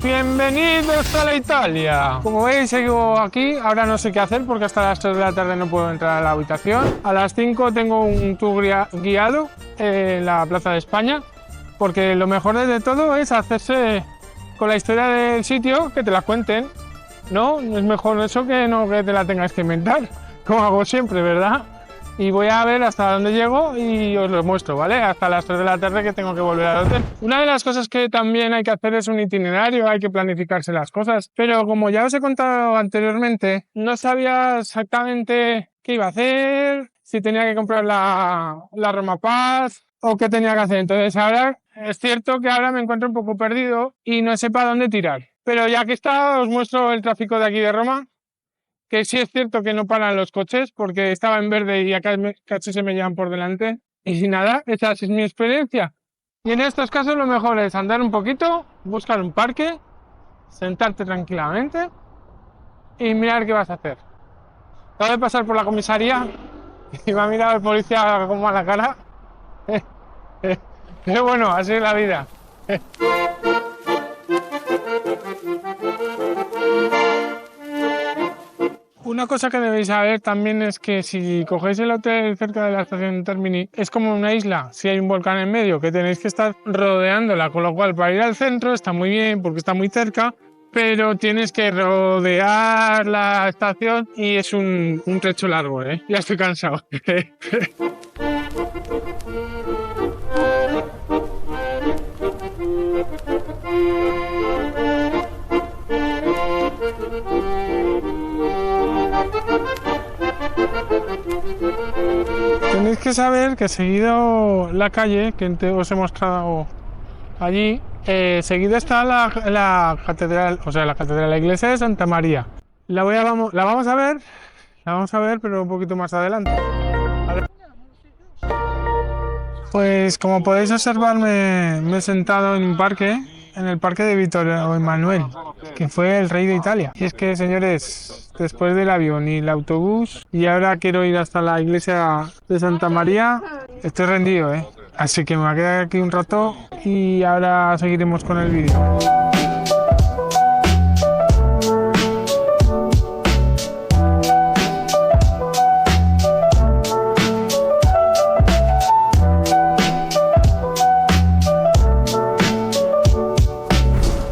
Bienvenidos a la Italia. Como veis, sigo aquí. Ahora no sé qué hacer porque hasta las 3 de la tarde no puedo entrar a la habitación. A las 5 tengo un tour guiado en la Plaza de España, porque lo mejor de todo es hacerse con la historia del sitio, que te la cuenten. No es mejor eso que no que te la tengas que inventar, como hago siempre, ¿verdad? Y voy a ver hasta dónde llego y os lo muestro, ¿vale? Hasta las 3 de la tarde que tengo que volver al hotel. Una de las cosas que también hay que hacer es un itinerario, hay que planificarse las cosas, pero como ya os he contado anteriormente, no sabía exactamente qué iba a hacer, si tenía que comprar la Roma Pass o qué tenía que hacer. Entonces ahora es cierto que ahora me encuentro un poco perdido y no sé para dónde tirar. Pero ya que está, os muestro el tráfico de aquí de Roma, que sí es cierto que no paran los coches porque estaba en verde y acá casi se me llevan por delante. Y sin nada, esa es mi experiencia. Y en estos casos lo mejor es andar un poquito, buscar un parque, sentarte tranquilamente y mirar qué vas a hacer. Acabo de pasar por la comisaría y me ha mirado el policía como a la cara. Pero bueno, así es la vida. Una cosa que debéis saber también es que si cogéis el hotel cerca de la estación Termini, es como una isla. Si hay un volcán en medio, que tenéis que estar rodeándola, con lo cual para ir al centro está muy bien porque está muy cerca, pero tienes que rodear la estación y es un trecho largo, ¿eh? Ya estoy cansado. Tenéis que saber que seguido la calle que os he mostrado allí, seguido está la catedral, o sea, la iglesia de Santa María. La vamos a ver, pero un poquito más adelante. Pues como podéis observar, me he sentado en un parque, en el parque de Vittorio Emanuele, que fue el rey de Italia. Y es que, señores, después del avión y el autobús, y ahora quiero ir hasta la iglesia de Santa María, estoy rendido, ¿eh? Así que me voy a quedar aquí un rato y ahora seguiremos con el vídeo.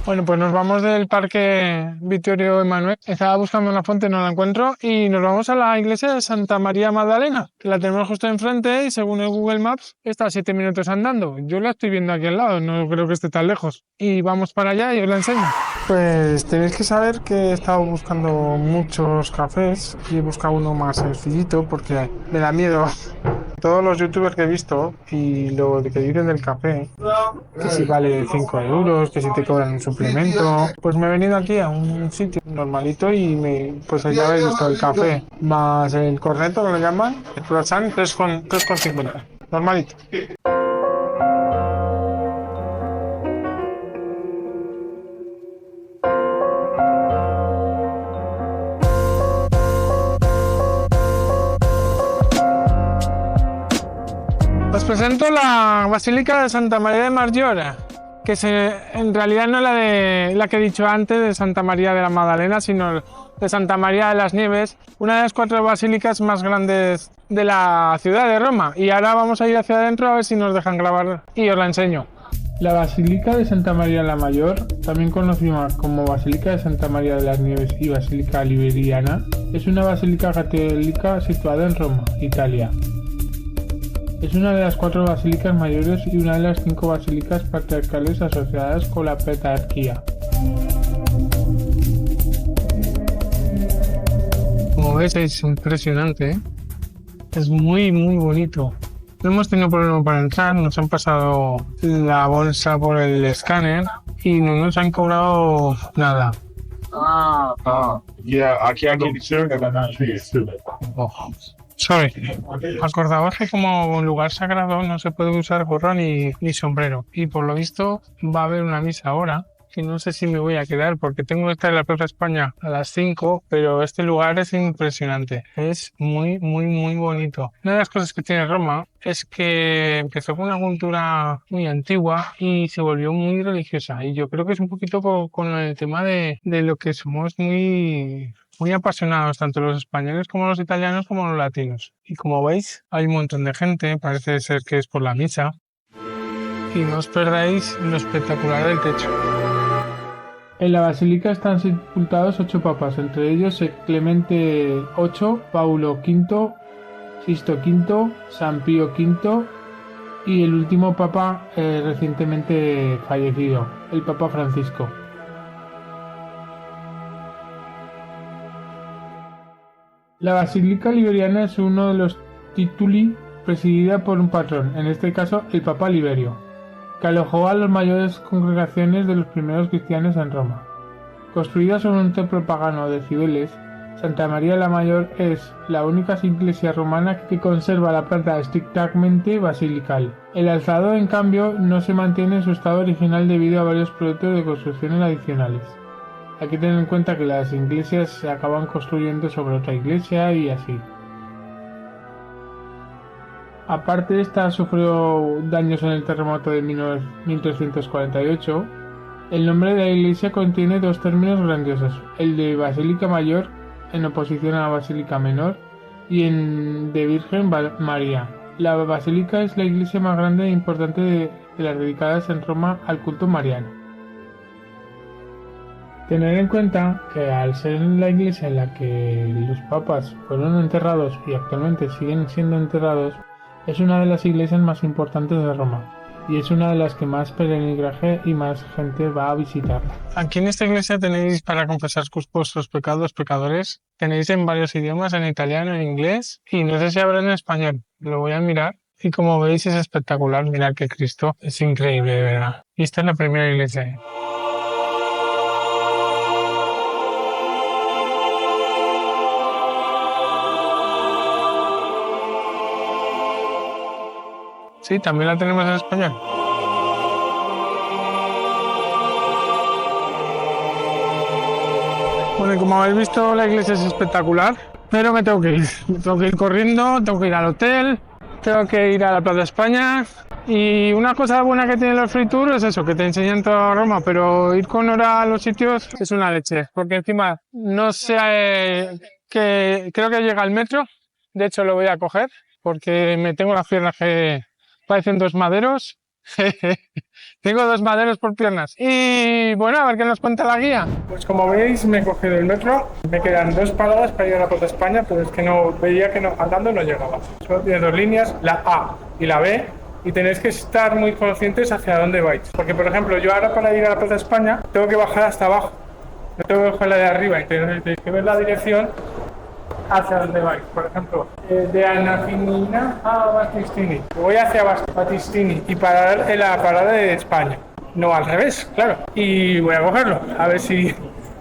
Bueno, pues nos vamos del parque Vittorio Emanuele. Estaba buscando una fuente, no la encuentro. Y nos vamos a la iglesia de Santa María Magdalena, que la tenemos justo enfrente y según el Google Maps está a 7 minutos andando. Yo la estoy viendo aquí al lado, no creo que esté tan lejos. Y vamos para allá y os la enseño. Pues tenéis que saber que he estado buscando muchos cafés y he buscado uno más sencillito porque me da miedo. Todos los youtubers que he visto y lo que dicen del café, que si vale 5 euros, que si te cobran un suplemento, pues me he venido aquí a un sitio normalito y pues ya habéis visto el café más el corneto, que lo llaman, el croissant, 3,50, normalito. Os presento la Basílica de Santa María de Maggiore, que en realidad no es la que he dicho antes de Santa María de la Magdalena, sino de Santa María de las Nieves, una de las 4 basílicas más grandes de la ciudad de Roma. Y ahora vamos a ir hacia adentro a ver si nos dejan grabar y os la enseño. La Basílica de Santa María la Mayor, también conocida como Basílica de Santa María de las Nieves y Basílica Liberiana, es una basílica católica situada en Roma, Italia. Es una de las 4 basílicas mayores y una de las 5 basílicas patriarcales asociadas con la petrarquía. Como ves, es impresionante, ¿eh? Es muy bonito. No hemos tenido problema para entrar, nos han pasado la bolsa por el escáner y no nos han cobrado nada. Sorry. Acordaos que como lugar sagrado no se puede usar gorra ni sombrero. Y por lo visto va a haber una misa ahora que no sé si me voy a quedar porque tengo que estar en la Plaza España a las 5, pero este lugar es impresionante. Es muy, muy, muy bonito. Una de las cosas que tiene Roma es que empezó con una cultura muy antigua y se volvió muy religiosa. Y yo creo que es un poquito con el tema de lo que somos muy apasionados, tanto los españoles como los italianos como los latinos. Y como veis, hay un montón de gente, parece ser que es por la misa. Y no os perdáis lo espectacular del techo. En la basílica están sepultados 8 papas, entre ellos Clemente VIII, Paulo V, Sixto V, San Pío V y el último papa recientemente fallecido, el Papa Francisco. La Basílica Liberiana es uno de los tituli presidida por un patrón, en este caso el Papa Liberio, que alojó a las mayores congregaciones de los primeros cristianos en Roma. Construida sobre un templo pagano de Cibeles, Santa María la Mayor es la única iglesia romana que conserva la planta estrictamente basilical. El alzado, en cambio, no se mantiene en su estado original debido a varios proyectos de construcciones adicionales. Hay que tener en cuenta que las iglesias se acaban construyendo sobre otra iglesia y así. Aparte, esta sufrió daños en el terremoto de 1348. El nombre de la iglesia contiene dos términos grandiosos, el de Basílica Mayor en oposición a la Basílica Menor y de Virgen María. La basílica es la iglesia más grande e importante de las dedicadas en Roma al culto mariano. Tener en cuenta que al ser la iglesia en la que los papas fueron enterrados y actualmente siguen siendo enterrados, es una de las iglesias más importantes de Roma y es una de las que más peregrinaje y más gente va a visitar. Aquí en esta iglesia tenéis para confesar vuestros pecados, pecadores, tenéis en varios idiomas, en italiano, en inglés y no sé si habrá en español, lo voy a mirar. Y como veis es espectacular, mirad que Cristo es increíble, de verdad. Y esta es la primera iglesia. Sí, también la tenemos en español. Bueno, como habéis visto, la iglesia es espectacular, pero me tengo que ir. Me tengo que ir corriendo, tengo que ir al hotel, tengo que ir a la Plaza España. Y una cosa buena que tienen los free tours es eso, que te enseñan toda Roma, pero ir con hora a los sitios es una leche, porque encima no sé, que creo que llega el metro, de hecho lo voy a coger, porque me tengo las piernas que parecen dos maderos. Tengo dos maderos por piernas. Y bueno, a ver qué nos cuenta la guía. Pues como veis, me he cogido el metro. Me quedan 2 paradas para ir a la Plaza España, pero es que no veía que andando no llegaba. Solo tiene 2 líneas, la A y la B, y tenéis que estar muy conscientes hacia dónde vais. Porque, por ejemplo, yo ahora para ir a la Plaza España tengo que bajar hasta abajo. No tengo que coger la de arriba y tenéis que ver la dirección hacia dónde vais. Por ejemplo, de Anafinina a Battistini. Voy hacia Battistini y parar en la parada de España. No al revés, claro. Y voy a cogerlo, a ver si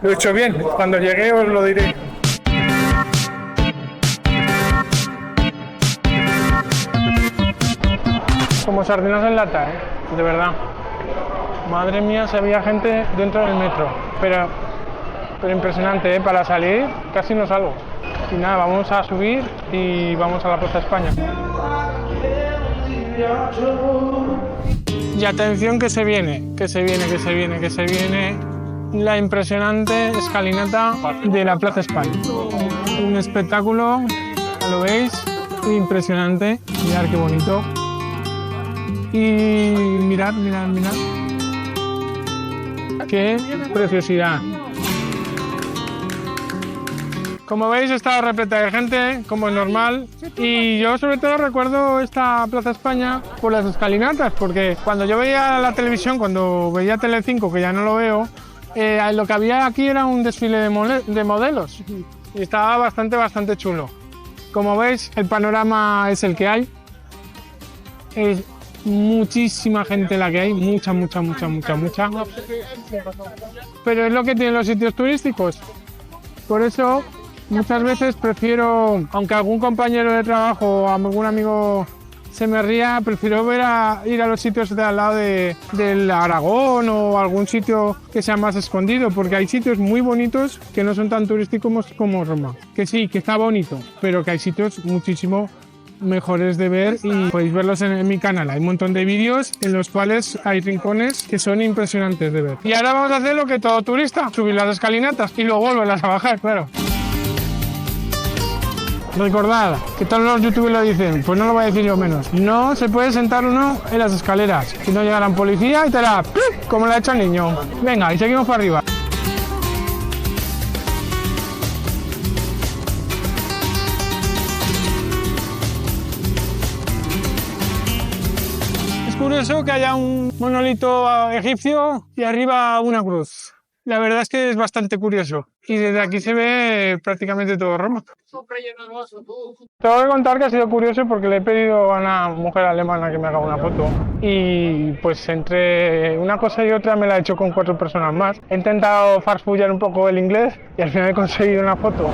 lo he hecho bien. Cuando llegue os lo diré. Como sardinas en lata, de verdad. Madre mía, si había gente dentro del metro. Pero impresionante, para salir casi no salgo. Y nada, vamos a subir y vamos a la Plaza España. Y atención que se viene la impresionante escalinata de la Plaza España. Un espectáculo, lo veis, impresionante. Mirad qué bonito. Y mirad. Qué preciosidad. Como veis, está repleta de gente, como es normal, y yo sobre todo recuerdo esta Plaza España por las escalinatas, porque cuando yo veía la televisión, cuando veía Telecinco, que ya no lo veo, lo que había aquí era un desfile de modelos, y estaba bastante chulo. Como veis, el panorama es el que hay, es muchísima gente la que hay, mucha, pero es lo que tienen los sitios turísticos, por eso muchas veces prefiero, aunque algún compañero de trabajo o algún amigo se me ría, prefiero ir a los sitios de al lado del Aragón o algún sitio que sea más escondido, porque hay sitios muy bonitos que no son tan turísticos como Roma. Que sí, que está bonito, pero que hay sitios muchísimo mejores de ver y podéis verlos en mi canal. Hay un montón de vídeos en los cuales hay rincones que son impresionantes de ver. Y ahora vamos a hacer lo que todo turista, subir las escalinatas y luego volverlas a bajar, claro. Recordad que todos los youtubers lo dicen, pues no lo voy a decir yo menos. No se puede sentar uno en las escaleras, si no llegarán policía y te hará como le ha hecho el niño. Venga, y seguimos para arriba. Es curioso que haya un monolito egipcio y arriba una cruz. La verdad es que es bastante curioso. Y desde aquí se ve prácticamente todo Roma. Tengo que contar que ha sido curioso porque le he pedido a una mujer alemana que me haga una foto. Y pues entre una cosa y otra me la he hecho con 4 personas más. He intentado farfullar un poco el inglés y al final he conseguido una foto.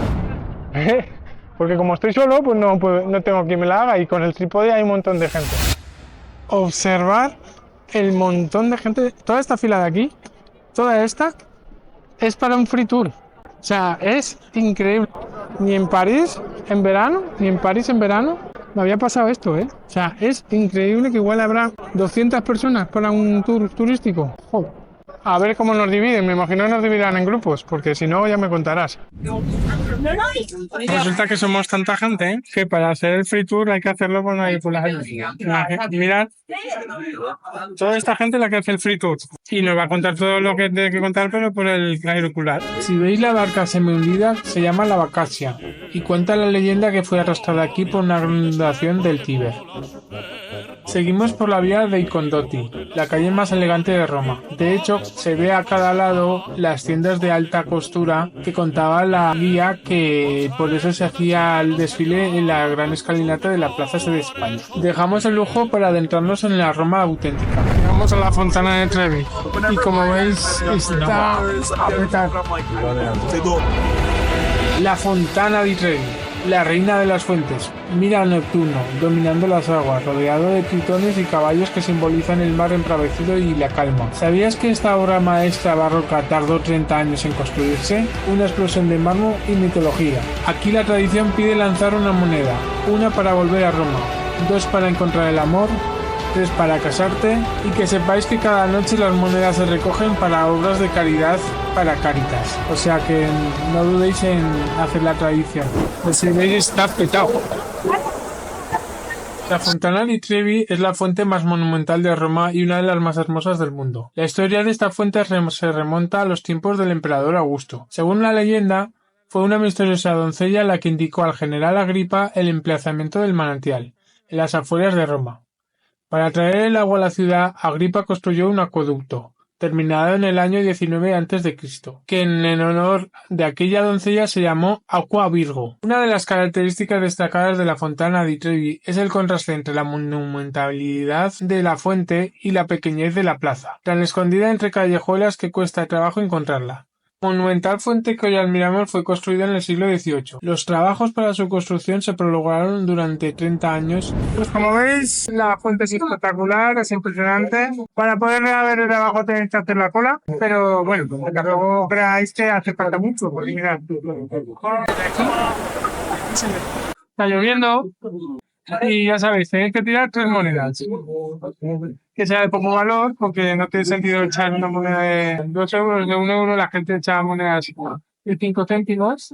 Porque como estoy solo, pues no tengo quien me la haga y con el trípode hay un montón de gente. Observar el montón de gente, toda esta fila de aquí, toda esta, es para un free tour. O sea, es increíble. Ni en París en verano me había pasado esto, ¿eh? O sea, es increíble que igual habrá 200 personas para un tour turístico. Joder. A ver cómo nos dividen, me imagino que nos dividirán en grupos, porque si no ya me contarás. Resulta que somos tanta gente que para hacer el free tour hay que hacerlo con auriculares. Mirad, toda esta gente la que hace el free tour y nos va a contar todo lo que tiene que contar, pero por el auricular. Si veis la barca semi-hundida, se llama la Vacasia y cuenta la leyenda que fue arrastrada aquí por una inundación del Tíber. Seguimos por la vía dei Condotti, la calle más elegante de Roma. De hecho, se ve a cada lado las tiendas de alta costura que contaba la guía, que por eso se hacía el desfile en la gran escalinata de la Plaza de España. Dejamos el lujo para adentrarnos en la Roma auténtica. Vamos a la Fontana de Trevi y como veis está la Fontana di Trevi, la reina de las fuentes. Mira a Neptuno, dominando las aguas, rodeado de tritones y caballos que simbolizan el mar embravecido y la calma. ¿Sabías que esta obra maestra barroca tardó 30 años en construirse? Una explosión de mármol y mitología. Aquí la tradición pide lanzar una moneda, una para volver a Roma, 2 para encontrar el amor, 3 para casarte, y que sepáis que cada noche las monedas se recogen para obras de caridad para Cáritas. O sea que no dudéis en hacer la tradición. Si veis, está petado. La Fontana di Trevi es la fuente más monumental de Roma y una de las más hermosas del mundo. La historia de esta fuente se remonta a los tiempos del emperador Augusto. Según la leyenda, fue una misteriosa doncella la que indicó al general Agripa el emplazamiento del manantial, en las afueras de Roma. Para traer el agua a la ciudad, Agripa construyó un acueducto, terminado en el año 19 a.C., que en honor de aquella doncella se llamó Aqua Virgo. Una de las características destacadas de la Fontana di Trevi es el contraste entre la monumentalidad de la fuente y la pequeñez de la plaza, tan escondida entre callejuelas que cuesta trabajo encontrarla. La monumental fuente que hoy admiramos fue construida en el siglo XVIII. Los trabajos para su construcción se prolongaron durante 30 años. Pues como veis, la fuente es espectacular, es impresionante. Para poder ver el de abajo tenéis que hacer la cola, pero bueno, que luego creáis que hace falta mucho, porque mirad. Está lloviendo. Y ya sabéis, tenéis que tirar 3 monedas. Que sea de poco valor, porque no tiene sentido echar una moneda de 2 euros, de 1 euro, la gente echa monedas de 5 céntimos.